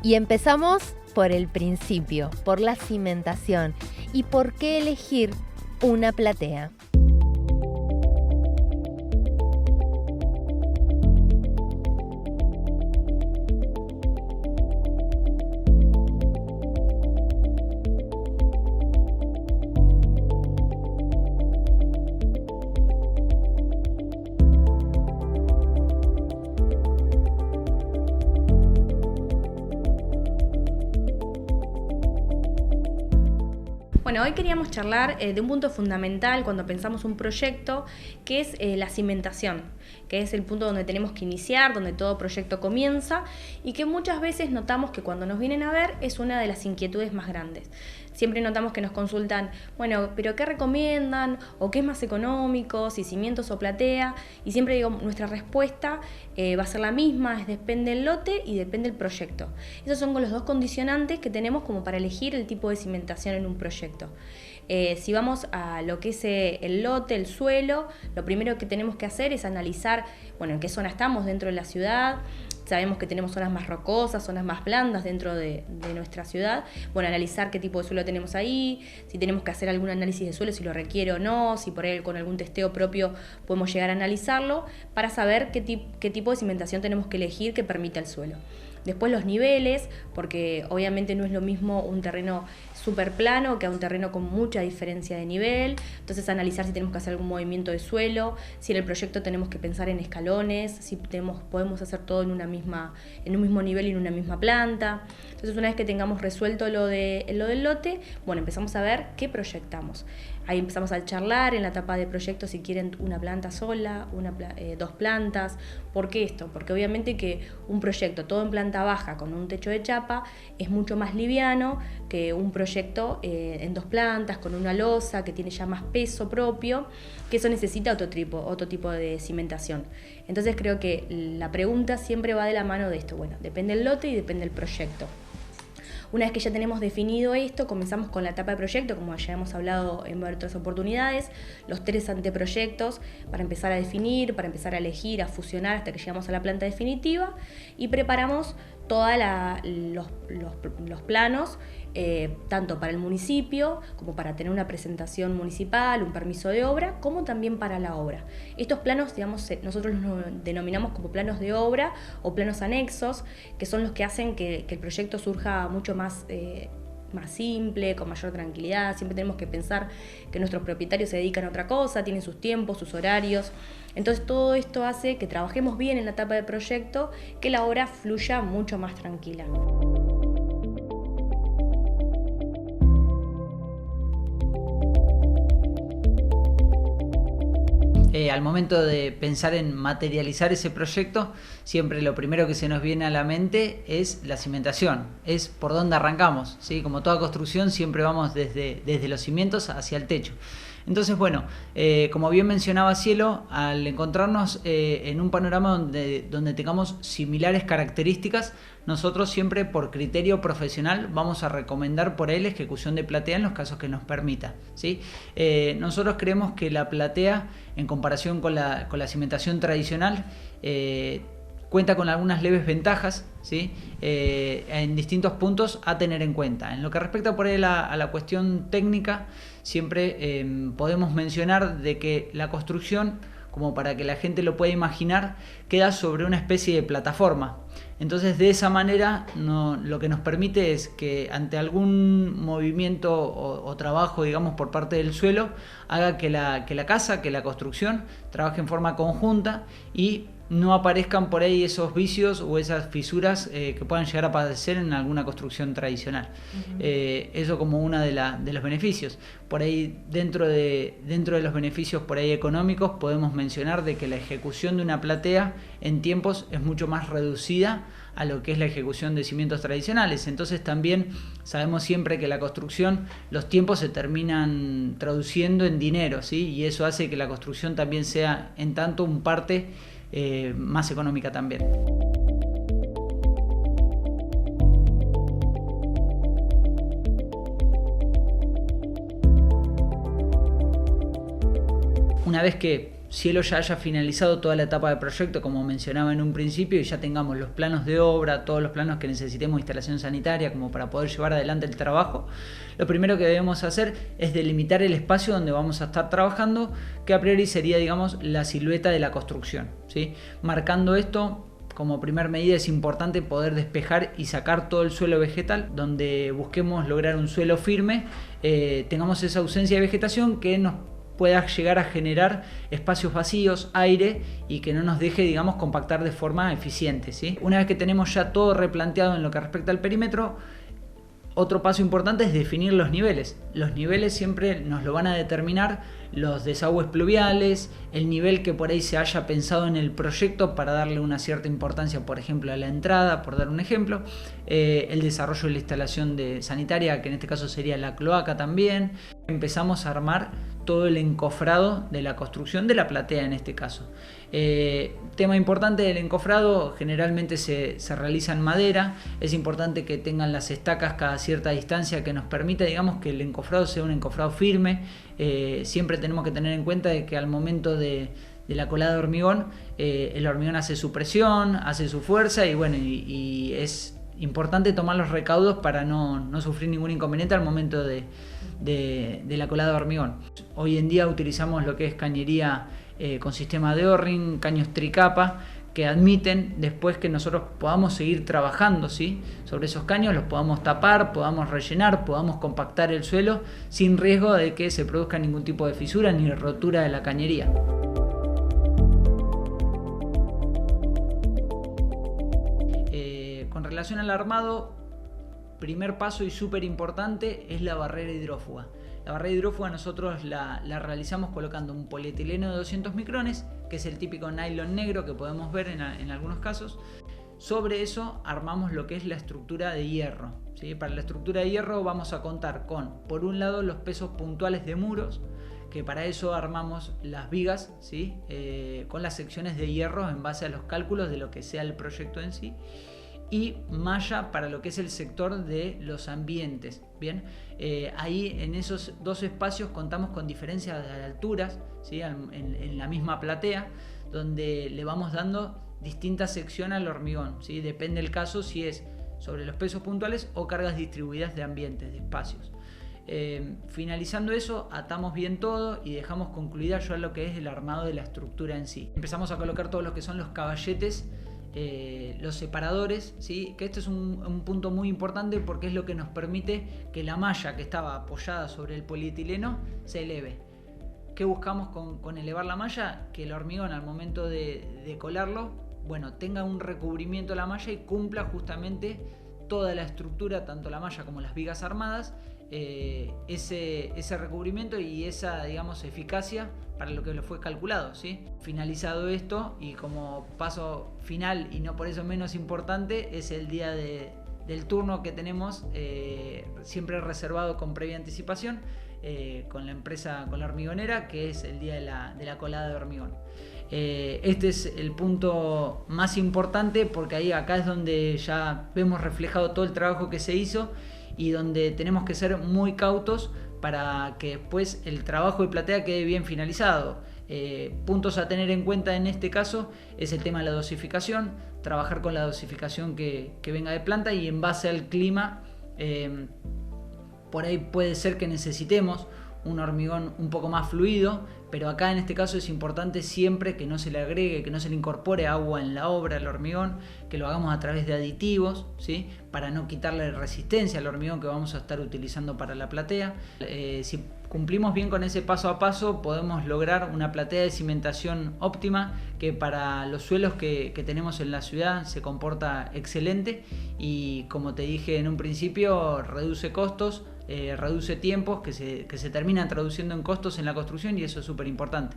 Y empezamos por el principio, por la cimentación y por qué elegir una platea. Bueno, hoy queríamos charlar de un punto fundamental cuando pensamos un proyecto, que es la cimentación, que es el punto donde tenemos que iniciar, donde todo proyecto comienza y que muchas veces notamos que cuando nos vienen a ver es una de las inquietudes más grandes. Siempre notamos que nos consultan, bueno, pero ¿qué recomiendan? ¿O qué es más económico? ¿Si cimientos o platea? Y siempre digo, nuestra respuesta va a ser la misma, depende del lote y depende del proyecto. Esos son los dos condicionantes que tenemos como para elegir el tipo de cimentación en un proyecto. Si vamos a lo que es el lote, el suelo, lo primero que tenemos que hacer es analizar, bueno, en qué zona estamos dentro de la ciudad. Sabemos que tenemos zonas más rocosas, zonas más blandas dentro de nuestra ciudad. Bueno, analizar qué tipo de suelo tenemos ahí, si tenemos que hacer algún análisis de suelo, si lo requiere o no, si por ahí con algún testeo propio podemos llegar a analizarlo para saber qué tipo de cimentación tenemos que elegir que permita el suelo. Después los niveles, porque obviamente no es lo mismo un terreno súper plano que a un terreno con mucha diferencia de nivel. Entonces analizar si tenemos que hacer algún movimiento de suelo, si en el proyecto tenemos que pensar en escalones, si podemos hacer todo en un mismo nivel y en una misma planta. Entonces una vez que tengamos resuelto lo del lote, bueno, empezamos a ver qué proyectamos. Ahí empezamos a charlar en la etapa de proyecto si quieren una planta sola, dos plantas. ¿Por qué esto? Porque obviamente que un proyecto todo en planta baja con un techo de chapa es mucho más liviano que un proyecto en dos plantas con una losa que tiene ya más peso propio, que eso necesita otro tipo de cimentación. Entonces creo que la pregunta siempre va de la mano de esto. Bueno, depende del lote y depende del proyecto. Una vez que ya tenemos definido esto, comenzamos con la etapa de proyecto, como ya hemos hablado en otras oportunidades, los 3 anteproyectos para empezar a definir, para empezar a elegir, a fusionar hasta que llegamos a la planta definitiva y preparamos todos los planos, tanto para el municipio como para tener una presentación municipal, un permiso de obra, como también para la obra. Estos planos, digamos, nosotros los denominamos como planos de obra o planos anexos, que son los que hacen que el proyecto surja mucho más simple, con mayor tranquilidad. Siempre tenemos que pensar que nuestros propietarios se dedican a otra cosa, tienen sus tiempos, sus horarios. Entonces todo esto hace que trabajemos bien en la etapa de proyecto, que la obra fluya mucho más tranquila. Al momento de pensar en materializar ese proyecto, siempre lo primero que se nos viene a la mente es la cimentación, es por dónde arrancamos, ¿sí? Como toda construcción siempre vamos desde los cimientos hacia el techo. Entonces, bueno, como bien mencionaba Cielo, al encontrarnos en un panorama donde tengamos similares características, nosotros siempre por criterio profesional vamos a recomendar por ahí la ejecución de platea en los casos que nos permita, ¿sí? Nosotros creemos que la platea, en comparación con la cimentación tradicional, cuenta con algunas leves ventajas, ¿sí? En distintos puntos a tener en cuenta. En lo que respecta por ahí a la cuestión técnica, siempre podemos mencionar de que la construcción, como para que la gente lo pueda imaginar, queda sobre una especie de plataforma. Entonces, de esa manera, lo que nos permite es que ante algún movimiento o trabajo, digamos, por parte del suelo, haga que la casa, que la construcción, trabaje en forma conjunta y no aparezcan por ahí esos vicios o esas fisuras que puedan llegar a padecer en alguna construcción tradicional. Uh-huh. Eso como uno de los beneficios. Por ahí dentro de los beneficios por ahí económicos podemos mencionar de que la ejecución de una platea en tiempos es mucho más reducida a lo que es la ejecución de cimientos tradicionales. Entonces también sabemos siempre que la construcción, los tiempos se terminan traduciendo en dinero, ¿sí? Y eso hace que la construcción también sea en tanto un parte más económica también. Una vez que cielo ya haya finalizado toda la etapa de proyecto, como mencionaba en un principio, y ya tengamos los planos de obra, todos los planos que necesitemos, instalación sanitaria, como para poder llevar adelante el trabajo, lo primero que debemos hacer es delimitar el espacio donde vamos a estar trabajando, que a priori sería, digamos, la silueta de la construcción, ¿sí? Marcando esto, como primer medida es importante poder despejar y sacar todo el suelo vegetal, donde busquemos lograr un suelo firme, tengamos esa ausencia de vegetación que nos pueda llegar a generar espacios vacíos, aire, y que no nos deje, digamos, compactar de forma eficiente, ¿sí? Una vez que tenemos ya todo replanteado en lo que respecta al perímetro, otro paso importante es definir los niveles. Los niveles siempre nos lo van a determinar los desagües pluviales, el nivel que por ahí se haya pensado en el proyecto para darle una cierta importancia, por ejemplo, a la entrada, por dar un ejemplo, el desarrollo de la instalación sanitaria, que en este caso sería la cloaca también. Empezamos a armar todo el encofrado de la construcción de la platea en este caso. Tema importante del encofrado, generalmente se realiza en madera. Es importante que tengan las estacas cada cierta distancia que nos permita, digamos, que el encofrado sea un encofrado firme. Siempre tenemos que tener en cuenta de que al momento de la colada de hormigón, el hormigón hace su presión, hace su fuerza, y bueno, y es importante tomar los recaudos para no sufrir ningún inconveniente al momento de la colada de hormigón. Hoy en día utilizamos lo que es cañería con sistema de O-ring, caños tricapa, que admiten después que nosotros podamos seguir trabajando, ¿sí? Sobre esos caños, los podamos tapar, podamos rellenar, podamos compactar el suelo sin riesgo de que se produzca ningún tipo de fisura ni rotura de la cañería. Con relación al armado, primer paso y súper importante es la barrera hidrófuga. La barrera hidrófuga nosotros la realizamos colocando un polietileno de 200 micrones, que es el típico nylon negro que podemos ver en algunos casos. Sobre eso armamos lo que es la estructura de hierro, ¿sí? Para la estructura de hierro vamos a contar con, por un lado, los pesos puntuales de muros, que para eso armamos las vigas, ¿sí? Con las secciones de hierro en base a los cálculos de lo que sea el proyecto en sí, y malla para lo que es el sector de los ambientes. Bien, ahí en esos dos espacios contamos con diferencias de alturas, ¿sí? en la misma platea, donde le vamos dando distinta sección al hormigón, ¿sí? Depende del caso si es sobre los pesos puntuales o cargas distribuidas de ambientes, de espacios. Finalizando eso, atamos bien todo y dejamos concluida ya lo que es el armado de la estructura en sí. Empezamos a colocar todo lo que son los caballetes, los separadores, ¿sí? Que este es un punto muy importante porque es lo que nos permite que la malla que estaba apoyada sobre el polietileno se eleve. ¿Qué buscamos con elevar la malla? Que el hormigón al momento de colarlo, bueno, tenga un recubrimiento de la malla y cumpla justamente toda la estructura, tanto la malla como las vigas armadas, ese recubrimiento y esa, digamos, eficacia para lo que lo fue calculado, ¿sí? Finalizado esto, y como paso final y no por eso menos importante, es el día del turno que tenemos, siempre reservado con previa anticipación, con la empresa, con la hormigonera, que es el día de la colada de hormigón. Este es el punto más importante porque acá es donde ya vemos reflejado todo el trabajo que se hizo y donde tenemos que ser muy cautos para que después el trabajo de platea quede bien finalizado. Puntos a tener en cuenta en este caso es el tema de la dosificación, trabajar con la dosificación que venga de planta, y en base al clima, por ahí puede ser que necesitemos un hormigón un poco más fluido, pero acá en este caso es importante siempre que no se le agregue, que no se le incorpore agua en la obra al hormigón, que lo hagamos a través de aditivos, ¿sí? Para no quitarle resistencia al hormigón que vamos a estar utilizando para la platea. Si cumplimos bien con ese paso a paso, podemos lograr una platea de cimentación óptima que para los suelos que tenemos en la ciudad se comporta excelente, y como te dije en un principio, reduce costos, reduce tiempos que se terminan traduciendo en costos en la construcción, y eso es súper importante.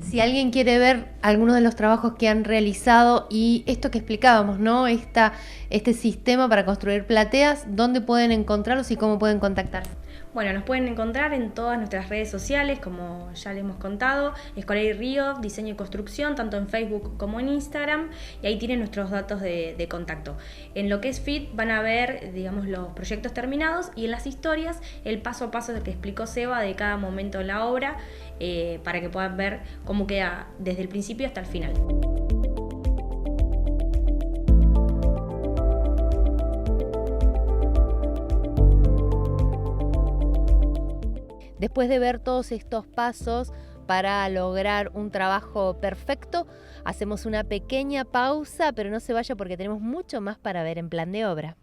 Si alguien quiere ver algunos de los trabajos que han realizado y esto que explicábamos, ¿no? Este sistema para construir plateas, ¿dónde pueden encontrarlos y cómo pueden contactarse? Bueno, nos pueden encontrar en todas nuestras redes sociales, como ya les hemos contado, Escolar Río, Diseño y Construcción, tanto en Facebook como en Instagram, y ahí tienen nuestros datos de contacto. En lo que es FIT van a ver, digamos, los proyectos terminados, y en las historias el paso a paso que explicó Seba de cada momento de la obra, para que puedan ver cómo queda desde el principio hasta el final. Después de ver todos estos pasos para lograr un trabajo perfecto, hacemos una pequeña pausa, pero no se vaya porque tenemos mucho más para ver en Plan de Obra.